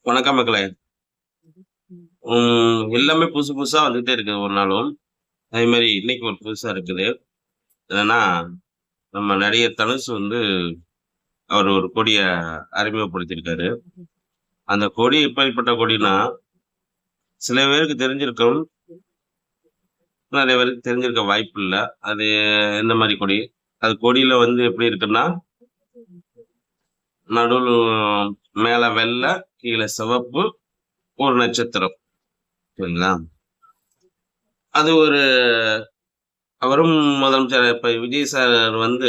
வணக்கம் மக்களே. எல்லாமே புதுசு புதுசா வந்துட்டே இருக்கு ஒரு நாளும். அதே மாரி இன்னைக்கு ஒரு புதுசா இருக்குது. என்னன்னா, நம்ம நடிகர் தனுஷ் வந்து அவர் ஒரு கொடிய அறிமுகப்படுத்தியிருக்காரு. அந்த கொடி எப்படிப்பட்ட கொடின்னா, சில பேருக்கு தெரிஞ்சிருக்கும். நெறைய பேருக்கு தெரிஞ்சிருக்க வாய்ப்பில்ல. அது எந்த மாரி கொடி? அது கொடியில வந்து எப்படி இருக்குன்னா, நடுவுல மேல வெள்ள, கீழ சிவப்பு, ஒரு நட்சத்திரம். சரிங்களா? அது ஒரு அவரும் முதலமைச்சர் இப்ப விஜய் சார் வந்து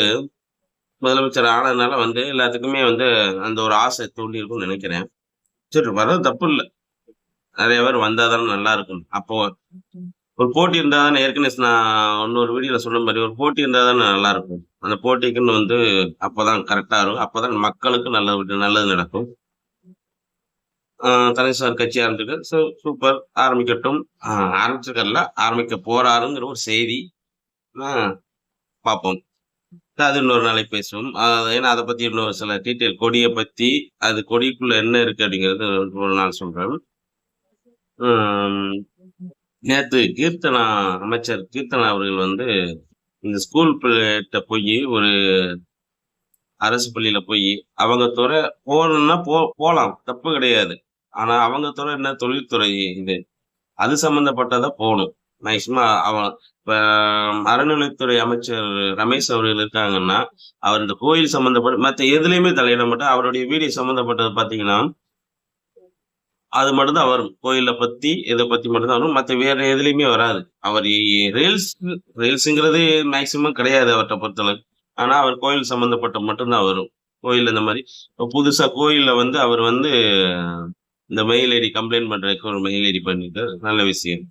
முதலமைச்சர் ஆனதுனால வந்து எல்லாத்துக்குமே வந்து அந்த ஒரு ஆசை தூண்டியிருக்கும்னு நினைக்கிறேன். சரி வர்றது தப்பு இல்ல. நெறைய பேர் வந்தா தானே நல்லா இருக்கும். அப்போ ஒரு போட்டி இருந்தா தானே ஏற்கனவே நான் இன்னொரு வீடியோல சொன்ன மாரி ஒரு போட்டி இருந்தா தானே நல்லாருக்கும். அந்த போட்டிக்குன்னு வந்து அப்பதான் கரெக்ட்டா இருக்கும். அப்பதான் மக்களுக்கு நல்லது நடக்கும். ஆ தனுஷ் சார் கட்சி ஆரம்பிச்சிருக்கு. சூப்பர் ஆரம்பிக்கட்டும். ஆ ஆரம்பிச்சிருக்காருல்ல, ஆரம்பிக்க போறாருங்கிற ஒரு செய்தி. ஆ பார்ப்போம். அது இன்னொரு நாளைக்கு பேசுவோம். ஏன்னா அத பத்தி இன்னும் சில டீட்டெயில் கொடிய பத்தி, அது கொடிக்குள்ள என்ன இருக்கு அப்படிங்கிறது ஒரு நாள் சொல்றேன். ம் நேத்து அமைச்சர் கீர்த்தனா அவர்கள் வந்து இந்த ஸ்கூல் பிள்ளைட்ட ஒரு அரசு பள்ளியில அவங்க துறை போணும்னா போலாம். தப்பு கிடையாது. ஆனா அவங்க துறை என்ன தொழில்துறை இது. அது சம்மந்தப்பட்டதா போணும். மேக்ஸிமம் இப்ப அறநிலைத்துறை அமைச்சர் ரமேஷ் அவர்கள் இருக்காங்கன்னா, அவர் இந்த கோயில் சம்மந்தப்பட்ட மத்த எதுலயுமே தலையிட மாட்டார். அவருடைய வீடியோ சம்மந்தப்பட்டது பார்த்தீங்கன்னா, அது மட்டும் தான் வரும். கோயில பத்தி, இத பத்தி மட்டும் தான் வரும். மத்த வேற எதுலயுமே வராது. அவர் ரீல்ஸ் ரீல்ஸ்ங்கிறது மேக்ஸிமம் கிடையாது அவர்ட்ட பொறுத்தளவுக்கு. ஆனா, அவர் கோயில் சம்மந்தப்பட்ட மட்டும் தான் வரும். கோயில் இந்த மாரி இப்ப புதுசா கோயில்ல வந்து அவர் வந்து இந்த மெயில் ஐடி கம்ப்ளைண்ட் பண்றதுக்கு ஒரு மெயில் ஐடி பண்ணியிருக்காரு. நல்ல விஷயம்.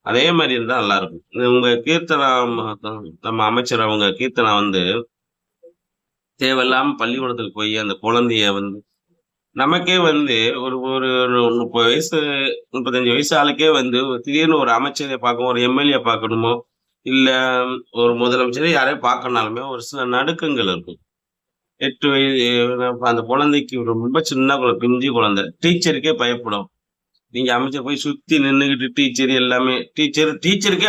அதே மாரி இருந்தா நல்லாருக்கும். உங்க கீர்த்தனா நம்ம அமைச்சர் அவங்க கீர்த்தனா வந்து தேவையில்லாம பள்ளிக்கூடத்துக்கு அந்த குழந்தைய வந்து நமக்கே வந்து ஒரு ஒரு ஒரு 30 வயசு, 35 வயசு ஆளுக்கே வந்து திடீர்னு ஒரு அமைச்சர பார்க்கணும், ஒரு எம்எல்ஏ பார்க்கணுமோ, இல்ல ஒரு முதலமைச்சர யாரையும் பார்க்கணும்னாலுமே ஒரு சில நடுக்கங்கள் இருக்கும். 8 வயது அந்த குழந்தைக்கு ரொம்ப சின்ன பிஞ்சு குழந்தை. டீச்சருக்கே பயப்படும். நீங்க அமைச்சர் போய் சுத்தி நின்னுகிட்டு டீச்சர் எல்லாமே டீச்சருக்கே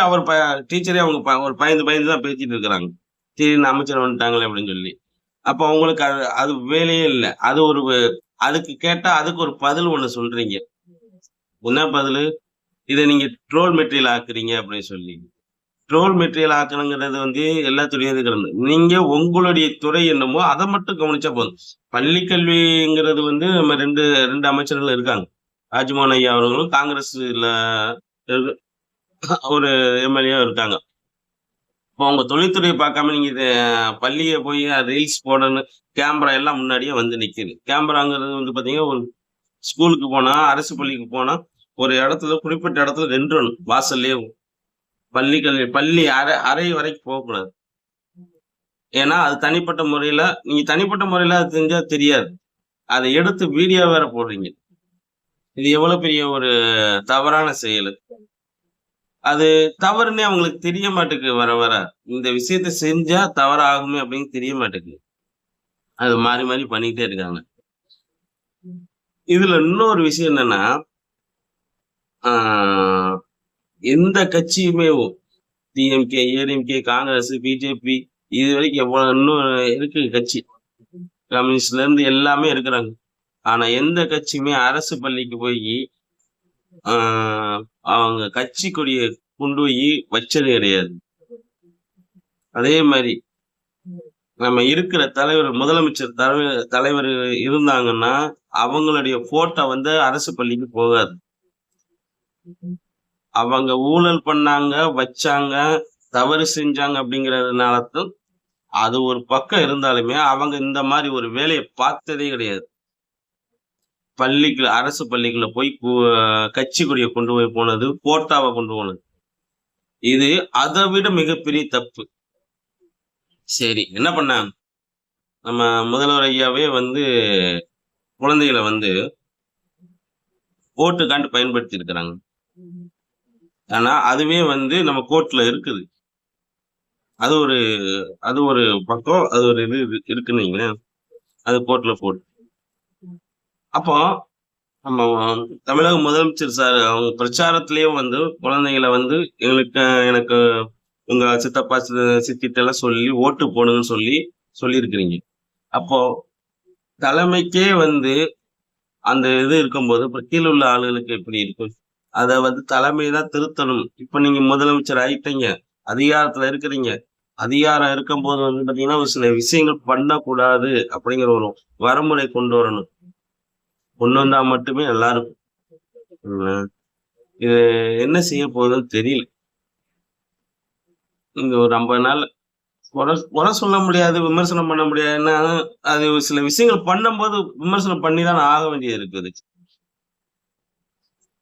டீச்சரே அவங்க ஒரு பயந்து பயந்து தான் பேசிட்டு இருக்கிறாங்க. திடீர்னு அமைச்சர் வந்துட்டாங்களே அப்படின்னு சொல்லி. அப்ப அவங்களுக்கு அது அது வேலையே இல்ல. அதுக்கு கேட்டா அதுக்கு ஒரு பதில் ஒண்ணு சொல்றீங்க. என்ன பதிலு? இத நீங்க ட்ரோல் மெட்டீரியல் ஆக்குறீங்க அப்படின்னு சொல்லி. ட்ரோல் மெட்டீரியல் ஆக்கணுங்கிறது வந்து எல்லா துறையும் இருக்கிறது. நீங்க உங்களுடைய துறை என்னமோ அத மட்டும் கவனிச்சா போதும். பள்ளி கல்விங்கிறது வந்து நம்ம 2 அமைச்சர்கள் இருக்காங்க. ராஜ்மோகன் ஐயா அவர்களும் காங்கிரஸ்ல இரு ஒரு எம்எல்ஏவும் இருக்காங்க. இப்போ உங்க தொழில்துறைய பார்க்காம நீங்க பள்ளிய ரீல்ஸ் போடணும் கேமரா எல்லாம் முன்னாடியே வந்து நிக்குது. கேமராங்கிறது வந்து பார்த்தீங்கன்னா, ஒரு ஸ்கூலுக்கு போனா, அரசு பள்ளிக்கு போனா, ஒரு இடத்துல குறிப்பிட்ட இடத்துல நின்றணும். வாசல்லயே பள்ளி அறை வரைக்கும் போகக்கூடாது. ஏன்னா, அது நீங்க தனிப்பட்ட முறையில அது செஞ்சா தெரியாது. அத எடுத்து வீடியோ வேற போடுறீங்க. இது எவ்வளவு பெரிய ஒரு தவறான செயலு. அது தவறுன்னே அவங்களுக்கு தெரிய மாட்டேங்குது வர வர. இந்த விஷயத்த செஞ்சா தவறாகுமே அப்படின்னு தெரிய மாட்டேங்குது. அது மாறி மாறி பண்ணிக்கிட்டே இருக்காங்க. இதுல இன்னொரு விஷயம் என்னன்னா, ஆ எந்த கட்சியுமே டிஎம்கே, ஏடிஎம்கே, காங்கிரஸ், பிஜேபி இதுவரைக்கும் இன்னும் இருக்கு கட்சி. கம்யூனிஸ்ட்ல இருந்து எல்லாமே இருக்கிறாங்க. ஆனா எந்த கட்சியுமே அரசு பள்ளிக்கு ஆ அவங்க கட்சி கொடிய கொண்டு வச்சது கிடையாது. அதே மாரி நம்ம இருக்கிற முதலமைச்சர் தலைவர் இருந்தாங்கன்னா, அவங்களுடைய போட்டோ வந்து அரசு பள்ளிக்கு போகாது. அவங்க ஊழல் பண்ணாங்க, வச்சாங்க, தவறு செஞ்சாங்க அப்படிங்கிறதுனால தான் அது ஒரு பக்கம் இருந்தாலுமே, அவங்க இந்த மாரி ஒரு வேலைய பார்த்ததே கிடையாது. அரசு பள்ளிக்குள்ள கட்சி கொடிய போனது, போட்டோவ கொண்டு போனது. இது அத விட மிகப்பெரிய தப்பு. சரி, என்ன பண்ணாங்க? நம்ம முதல்வர் ஐயாவே வந்து குழந்தைகள வந்து ஓட்டுக்காண்டு பயன்படுத்தி இருக்கிறாங்க. ஆனா, அதுவே வந்து நம்ம கோர்ட்ல இருக்குது. அது ஒரு அது ஒரு பக்கம். அது ஒரு இருக்குன்னு வைங்களேன். அது கோர்ட்ல போட்டு. அப்போ நம்ம தமிழக முதலமைச்சர் சார் அவங்க பிரச்சாரத்திலேயும் வந்து குழந்தைகளை வந்து எங்களுக்கு எனக்கு உங்க சித்தப்பா சித்திட்ட எல்லாம் சொல்லி ஓட்டு போடுங்கன்னு சொல்லியிருக்கிறீங்க. அப்போ தலைமைக்கே வந்து அந்த இது இருக்கும்போது இப்ப கீழ உள்ள ஆளுகளுக்கு எப்படி இருக்கும்? அத வந்து தலைமை தான் திருத்தணும். இப்ப நீங்க முதலமைச்சர் ஆயிட்டீங்க, அதிகாரத்துல இருக்கிறீங்க. அதிகாரம் இருக்கும்போது வந்து பாத்தீங்கன்னா ஒரு சில விஷயங்கள் பண்ணக்கூடாது அப்படிங்கிற ஒரு வரமுறை கொண்டு வரணும். கொண்டு வந்தா மட்டுமே நல்லா இருக்கும். இது என்ன செய்ய போகுதுன்னு தெரியல. இங்க ஒரு 50 நாள் குறை சொல்ல முடியாது, விமர்சனம் பண்ண முடியாது. ஏன்னா, அது ஒரு சில விஷயங்கள் பண்ணும்போது விமர்சனம் பண்ணி தான் ஆக வேண்டியது இருக்குது.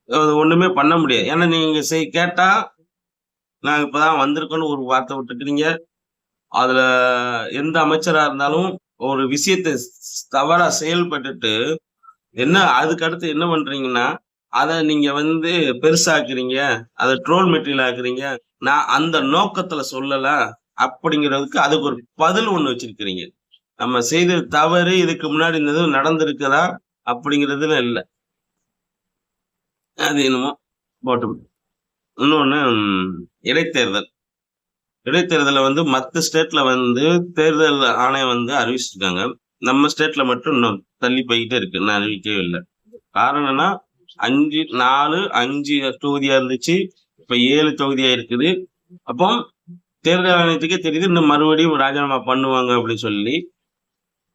அது ஒண்ணுமே பண்ண முடியாது. ஏன்னா நீங்க கேட்டா, நாங்க இப்பதான் வந்திருக்கோம்னு ஒரு வார்த்தை விட்டுக்கிறீங்க. அதுல எந்த அமைச்சரா இருந்தாலும் ஒரு விஷயத்த தவறா செயல்பட்டுட்டு, என்ன அதுக்கு அடுத்து என்ன பண்றீங்கன்னா, அத நீங்க வந்து பெருசாக்குறீங்க. அத ட்ரோல் மெட்டீரியல் ஆக்குறீங்க. நான் அந்த நோக்கத்துல சொல்லல. அப்படிங்கிறதுக்கு அதுக்கு ஒரு பதில் ஒண்ணு வச்சிருக்கிறீங்க. நம்ம செய்தது தவறு. இதுக்கு முன்னாடி இந்த இது நடந்திருக்குதா? அப்படிங்கிறதுல இல்ல. அது என்னமோ போட்டும். இன்னொன்னு இடைத்தேர்தல். இடைத்தேர்தல வந்து மத்த ஸ்டேட்ல வந்து தேர்தல் ஆணையம் வந்து அறிவிச்சிருக்காங்க. நம்ம ஸ்டேட்ல மட்டும் இன்னும் தள்ளி போய்க்கிட்டே இருக்கு. இன்னும் அறிவிக்கவே இல்ல. காரணம் என்னன்னா 4, 5 தொகுதியா இருந்துச்சு. இப்ப 7 தொகுதியா இருக்குது. அப்போ தேர்தல் ஆணையத்துக்கே தெரியுது இன்னும் மறுபடியும் ராஜினாமா பண்ணுவாங்க அப்படின்னு சொல்லி.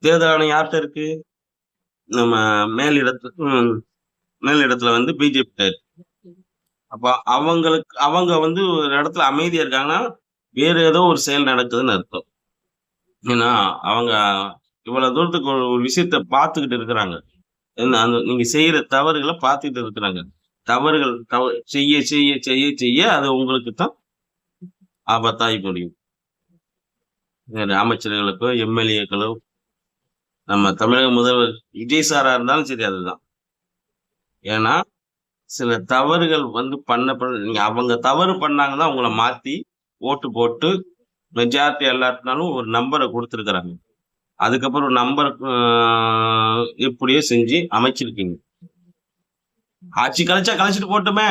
தேர்தல் ஆணையம் யார்ட்ட இருக்கு? நம்ம மேலிடத்துல வந்து பிஜேபி. அப்ப அவங்க வந்து ஒரு இடத்துல அமைதியா இருக்காங்கன்னா, வேற ஏதோ ஒரு செயல் நடக்குதுன்னு அர்த்தம். ஏன்னா, அவங்க இவ்வளவு தூரத்துக்கு ஒரு விஷயத்த பார்த்துக்கிட்டு இருக்கிறாங்க. என்ன நீங்க செய்யற தவறுகள பார்த்துட்டு இருக்கிறாங்க. தவறுகள் செய்ய, செய்ய, செய்ய, செய்ய அது உங்களுக்கு தான் ஆபத்தாகி முடியும். வேற அமைச்சர்களுக்கோ, எம்.எல்.ஏக்களோ, நம்ம தமிழக முதல்வர் விஜய் சாரா இருந்தாலும் சரி அதுதான். ஏன்னா, சில தவறுகள் வந்து நீங்க அவங்க தவறு பண்ணாங்கன்னா உங்கள மாத்தி ஓட்டு போட்டு மெஜாரிட்டி எல்லாருனாலும் ஒரு நம்பர குடுத்துருக்காங்க. அதுக்கப்புறம் ஒரு நம்பர் எப்படியோ செஞ்சு அமைச்சிருக்கீங்க. ஆட்சி கலைச்சா கலைச்சிட்டு போட்டுமே!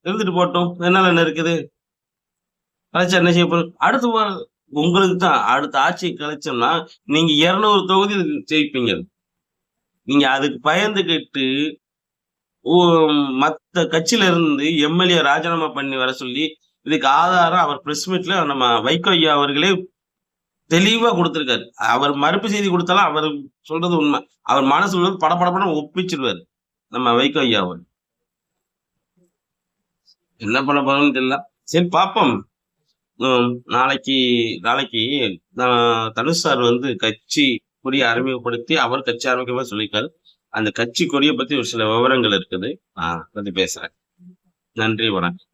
இருந்துட்டு போட்டும். என்னால என்ன இருக்குது? கலைச்சா என்ன செய்ய போறோம்? அடுத்து உங்களுக்கு தான் அடுத்த ஆட்சி கலைச்சோம்னா, நீங்க 200 தொகுதி ஜெயிப்பீங்க. நீங்க அதுக்கு பயந்துகிட்டு மத்த கட்சியில இருந்து எம்.எல்.ஏ ராஜினாமா பண்ணி வர சொல்லி, இதுக்கு ஆதாரம் அவர் பிரஸ் மீட்ல நம்ம வைகோ ஐயா அவர்களே தெளிவா குடுத்திருக்காரு. அவர் மறுப்பு செய்தி குடுத்தாலும் அவர் சொல்றது உண்மை. அவர் மனசுல உள்ளது படபடன்னு ஒப்பிச்சிருவாரு. நம்ம வைகோ ஐயா அவர். என்ன பண்ண போறோம்னு தெரியல. சரி பார்ப்போம். நாளைக்கு நாளைக்கு தனுஷ் சார் வந்து கட்சி கொடிய அறிமுகப்படுத்தி அவர் கட்சி ஆரம்பிக்கமா சொல்லியிருக்காரு. அந்த கட்சி கொடிய பத்தி ஒரு சில விவரங்கள் இருக்குது. பத்தி பேசுறேன். நன்றி, வணக்கம்.